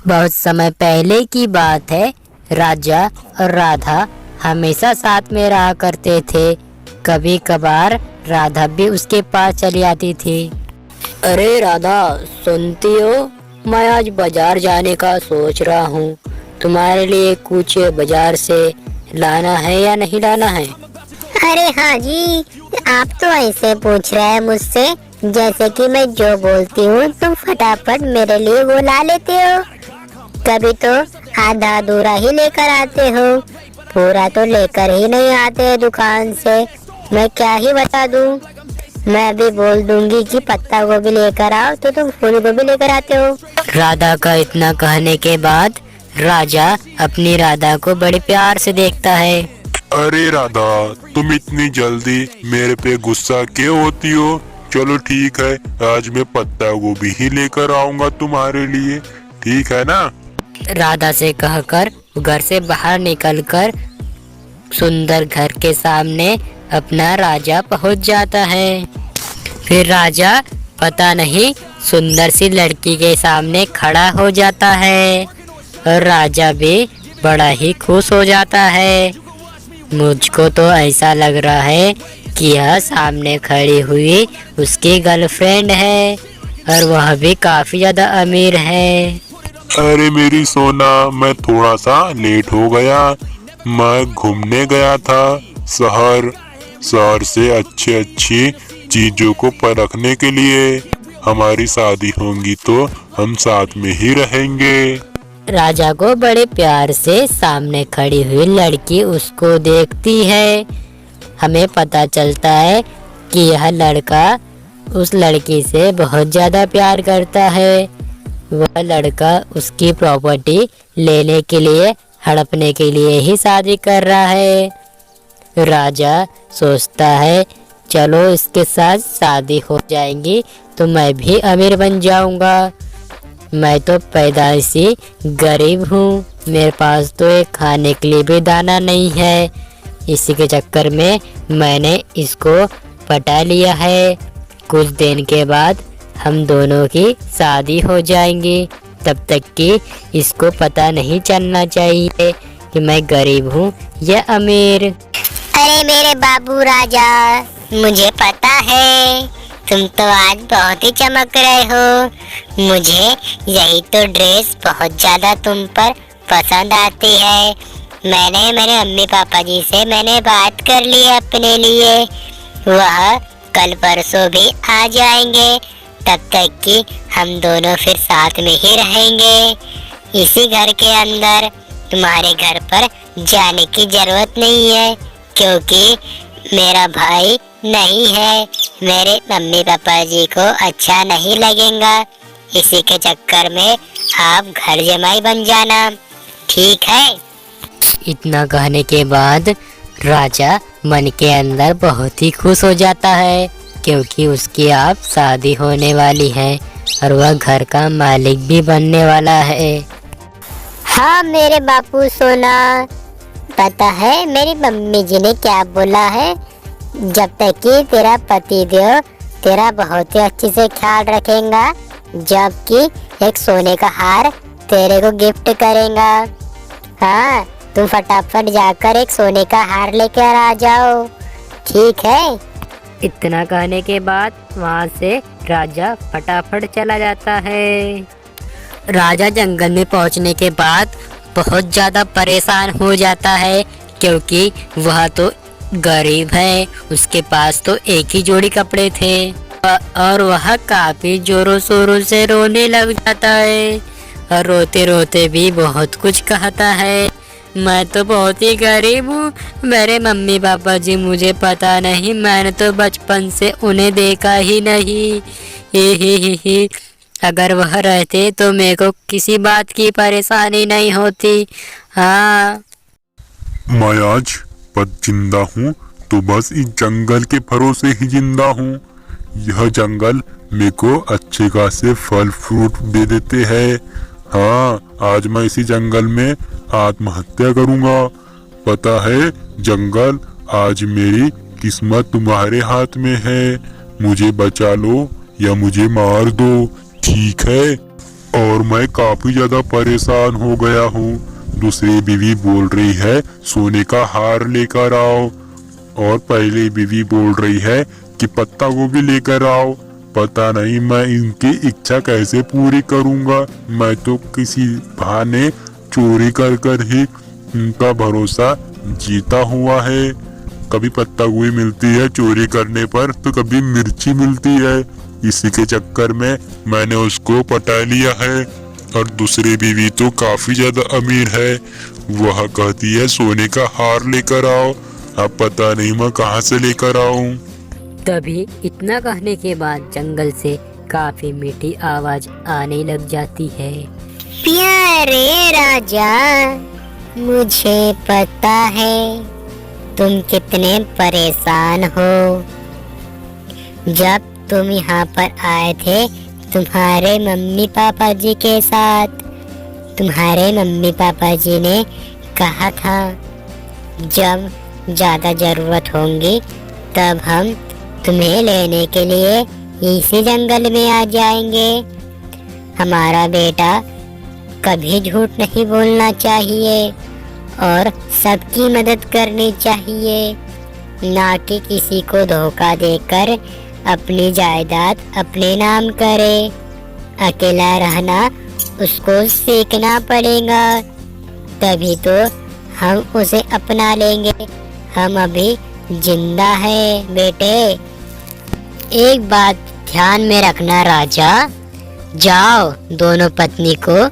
बहुत समय पहले की बात है। राजा और राधा हमेशा साथ में रहा करते थे। कभी कभार राधा भी उसके पास चली आती थी। अरे राधा, सुनती हो? मैं आज बाजार जाने का सोच रहा हूँ। तुम्हारे लिए कुछ बाजार से लाना है या नहीं लाना है? अरे हाँ जी, आप तो ऐसे पूछ रहे हैं मुझसे जैसे कि मैं जो बोलती हूँ तुम फटाफट मेरे लिए वो ला लेते हो। कभी तो आधा अधूरा ही लेकर आते हो, पूरा तो लेकर ही नहीं आते दुकान से। मैं क्या ही बता दूँ। मैं अभी बोल दूंगी कि पत्ता गोभी लेकर आओ तो तुम फूल गोभी लेकर आते हो। राधा का इतना कहने के बाद राजा अपनी राधा को बड़े प्यार से देखता है। अरे राधा, तुम इतनी जल्दी मेरे पे गुस्सा क्यों होती हो? चलो ठीक है, आज मैं पत्ता गोभी ही लेकर आऊंगा तुम्हारे लिए, ठीक है ना? राधा से कहकर घर से बाहर निकलकर सुंदर घर के सामने अपना राजा पहुंच जाता है। फिर राजा पता नहीं सुंदर सी लड़की के सामने खड़ा हो जाता है और राजा भी बड़ा ही खुश हो जाता है। मुझको तो ऐसा लग रहा है कि यह सामने खड़ी हुई उसकी गर्लफ्रेंड है और वह भी काफी ज्यादा अमीर है। अरे मेरी सोना, मैं थोड़ा सा लेट हो गया। मैं घूमने गया था शहर से अच्छी चीजों को परखने के लिए। हमारी शादी होगी तो हम साथ में ही रहेंगे। राजा को बड़े प्यार से सामने खड़ी हुई लड़की उसको देखती है। हमें पता चलता है कि यह लड़का उस लड़की से बहुत ज्यादा प्यार करता है। वह लड़का उसकी प्रॉपर्टी लेने के लिए, हड़पने के लिए ही शादी कर रहा है। राजा सोचता है चलो इसके साथ शादी हो जाएंगी तो मैं भी अमीर बन जाऊंगा। मैं तो पैदाइशी गरीब हूँ, मेरे पास तो एक खाने के लिए भी दाना नहीं है। इसी के चक्कर में मैंने इसको पटा लिया है। कुछ दिन के बाद हम दोनों की शादी हो जाएंगी। तब तक कि इसको पता नहीं चलना चाहिए कि मैं गरीब हूँ या अमीर। अरे मेरे बाबू राजा, मुझे पता है तुम तो आज बहुत ही चमक रहे हो। मुझे यही तो ड्रेस बहुत ज्यादा तुम पर पसंद आती है। मैंने मेरे मम्मी पापा जी से बात कर ली है अपने लिए। वह कल परसों भी आ जाएंगे। तब तक कि हम दोनों फिर साथ में ही रहेंगे इसी घर के अंदर। तुम्हारे घर पर जाने की जरूरत नहीं है क्योंकि मेरा भाई नहीं है। मेरे मम्मी पापा जी को अच्छा नहीं लगेगा। इसी के चक्कर में आप घर जमाई बन जाना, ठीक है? इतना कहने के बाद राजा मन के अंदर बहुत ही खुश हो जाता है क्योंकि उसकी आप शादी होने वाली है और वह घर का मालिक भी बनने वाला है। हाँ मेरे बापू सोना, पता है मेरी मम्मी जी ने क्या बोला है? जब तक कि तेरा पति देव तेरा बहुत ही अच्छे से ख्याल रखेगा, जबकि एक सोने का हार तेरे को गिफ्ट करेगा। हाँ, तुम फटाफट जाकर एक सोने का हार लेकर आ जाओ, ठीक है? इतना कहने के बाद वहाँ से राजा फटाफट चला जाता है। राजा जंगल में पहुँचने के बाद बहुत ज़्यादा परेशान हो जाता है क्योंकि वह तो गरीब है। उसके पास तो एक ही जोड़ी कपड़े थे और वह काफी जोरों शोरों से रोने लग जाता है और रोते रोते भी बहुत कुछ कहता है। मैं तो बहुत ही गरीब हूँ, मेरे मम्मी पापा जी मुझे पता नहीं, मैंने तो बचपन से उन्हें देखा ही नहीं। ही। अगर वह रहते तो मेरे को किसी बात की परेशानी नहीं होती। हाँ, मैं आज जिंदा हूँ तो बस इस जंगल के भरोसे ही जिंदा हूँ। यह जंगल मेरे को अच्छे खासे फल फ्रूट दे देते हैं। हाँ, आज मैं इसी जंगल में आत्महत्या करूँगा। पता है जंगल, आज मेरी किस्मत तुम्हारे हाथ में है। मुझे बचा लो या मुझे मार दो, ठीक है? और मैं काफी ज्यादा परेशान हो गया हूँ। दूसरी बीवी बोल रही है सोने का हार लेकर आओ, और पहली बीवी बोल रही है कि पत्ता गोभी लेकर आओ। पता नहीं मैं इनकी इच्छा कैसे पूरी करूँगा। मैं तो किसी बहाने चोरी कर कर ही इनका भरोसा जीता हुआ है। कभी पत्ता गोभी मिलती है चोरी करने पर, तो कभी मिर्ची मिलती है। इसी के चक्कर में मैंने उसको पटा लिया है। और दूसरी बीवी तो काफी ज्यादा अमीर है, वह कहती है सोने का हार लेकर आओ। अब पता नहीं मैं कहाँ से लेकर आऊं। तभी इतना कहने के बाद जंगल से काफी मीठी आवाज आने लग जाती है। प्यारे राजा, मुझे पता है तुम कितने परेशान हो। जब तुम यहाँ पर आए थे तुम्हारे मम्मी पापा जी के साथ, तुम्हारे मम्मी पापा जी ने कहा था जब ज़्यादा ज़रूरत होगी तब हम तुम्हें लेने के लिए इसी जंगल में आ जाएंगे। हमारा बेटा कभी झूठ नहीं बोलना चाहिए और सबकी मदद करनी चाहिए, ना कि किसी को धोखा देकर अपनी जायदाद अपने नाम करे। अकेला रहना उसको सीखना पड़ेगा, तभी तो हम उसे अपना लेंगे। हम अभी जिंदा है बेटे। एक बात ध्यान में रखना राजा, जाओ दोनों पत्नी को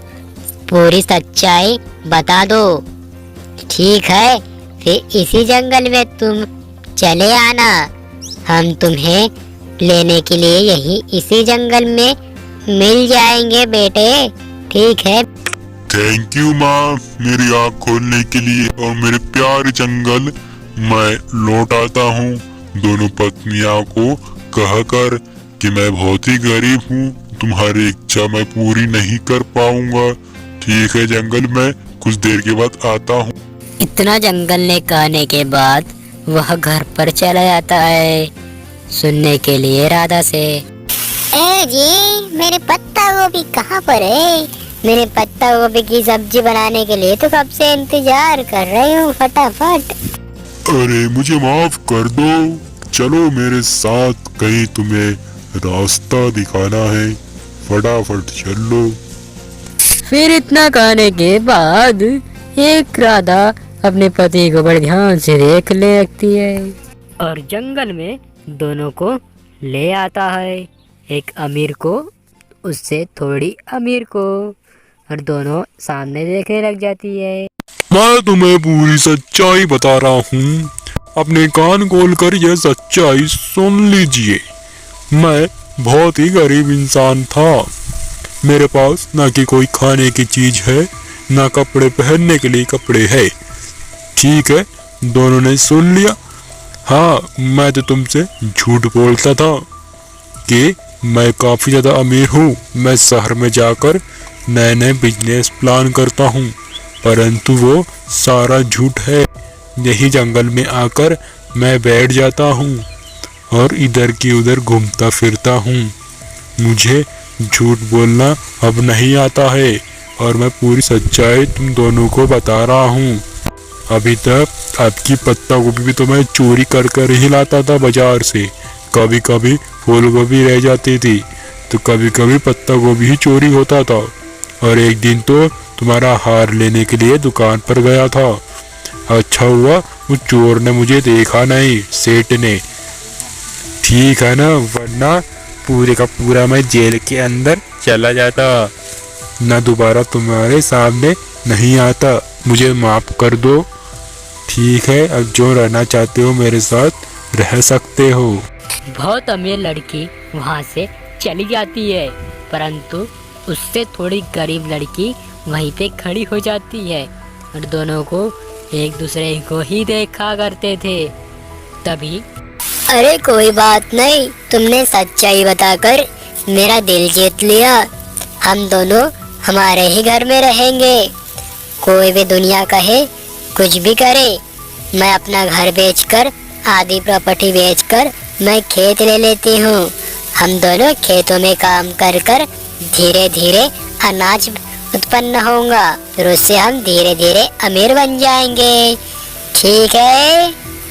पूरी सच्चाई बता दो, ठीक है? फिर इसी जंगल में तुम चले आना, हम तुम्हें लेने के लिए यही इसी जंगल में मिल जाएंगे बेटे, ठीक है? थैंक यू माँ, मेरी आँख खोलने के लिए। और मेरे प्यारे जंगल, मैं लौट आता हूँ दोनों पत्नियों को कहकर कि मैं बहुत ही गरीब हूँ, तुम्हारी इच्छा मैं पूरी नहीं कर पाऊंगा। ठीक है जंगल, मैं कुछ देर के बाद आता हूँ। इतना जंगल ने कहने के बाद वह घर पर चला जाता है सुनने के लिए राधा से। ए जी, मेरे पत्ता गोभी कहाँ पर है? मेरे पत्ता गोभी की सब्जी बनाने के लिए तो कब से इंतजार कर रही हूँ, फटाफट। अरे मुझे माफ कर दो, चलो मेरे साथ, कहीं तुम्हें रास्ता दिखाना है, फटाफट चलो। फिर इतना कहने के बाद एक राधा अपने पति को बड़े ध्यान से देख ले लगती है और जंगल में दोनों को ले आता है, एक अमीर को उससे थोड़ी अमीर को, और दोनों सामने देखने लग जाती है। मैं तुम्हें पूरी सच्चाई बता रहा हूँ, अपने कान खोलकर यह सच्चाई सुन लीजिए। मैं बहुत ही गरीब इंसान था, मेरे पास ना कि कोई खाने की चीज है, ना कपड़े पहनने के लिए कपड़े है। ठीक है, दोनों ने सुन लिया। हाँ, मैं तो तुमसे झूठ बोलता था कि मैं काफी ज्यादा अमीर हूँ, मैं शहर में जाकर नए नए बिजनेस प्लान करता हूँ, परंतु वो सारा झूठ है। यही जंगल में आकर मैं बैठ जाता हूँ और इधर की उधर घूमता फिरता हूँ। मुझे झूठ बोलना अब नहीं आता है और मैं पूरी सच्चाई तुम दोनों को बता रहा हूँ। अभी तक आपकी पत्ता गोभी भी तो मैं चोरी कर कर ही लाता था बाजार से, कभी कभी फूल गोभी रह जाती थी तो कभी कभी पत्ता गोभी ही चोरी होता था। और एक दिन तो तुम्हारा हार लेने के लिए दुकान पर गया था, अच्छा हुआ उस चोर ने मुझे देखा नहीं, सेठ ने। ठीक है ना, वरना पूरे का पूरा मैं जेल के अंदर चला जाता, ना दोबारा तुम्हारे सामने नहीं आता। मुझे माफ कर दो, ठीक है? अब जो रहना चाहते हो मेरे साथ रह सकते हो। बहुत अमीर लड़की वहाँ से चली जाती है, परंतु उससे थोड़ी गरीब लड़की वहीं पे खड़ी हो जाती है और दोनों को एक दूसरे को ही देखा करते थे। तभी अरे कोई बात नहीं, तुमने सच्चाई बताकर मेरा दिल जीत लिया। हम दोनों हमारे ही घर में रहेंगे, कोई भी दुनिया कहे कुछ भी करे, मैं अपना घर बेचकर, आधी प्रॉपर्टी बेचकर मैं खेत ले लेती हूँ। हम दोनों खेतों में काम कर कर धीरे धीरे अनाज उत्पन्न होगा, फिर उससे हम धीरे धीरे अमीर बन जाएंगे। ठीक है।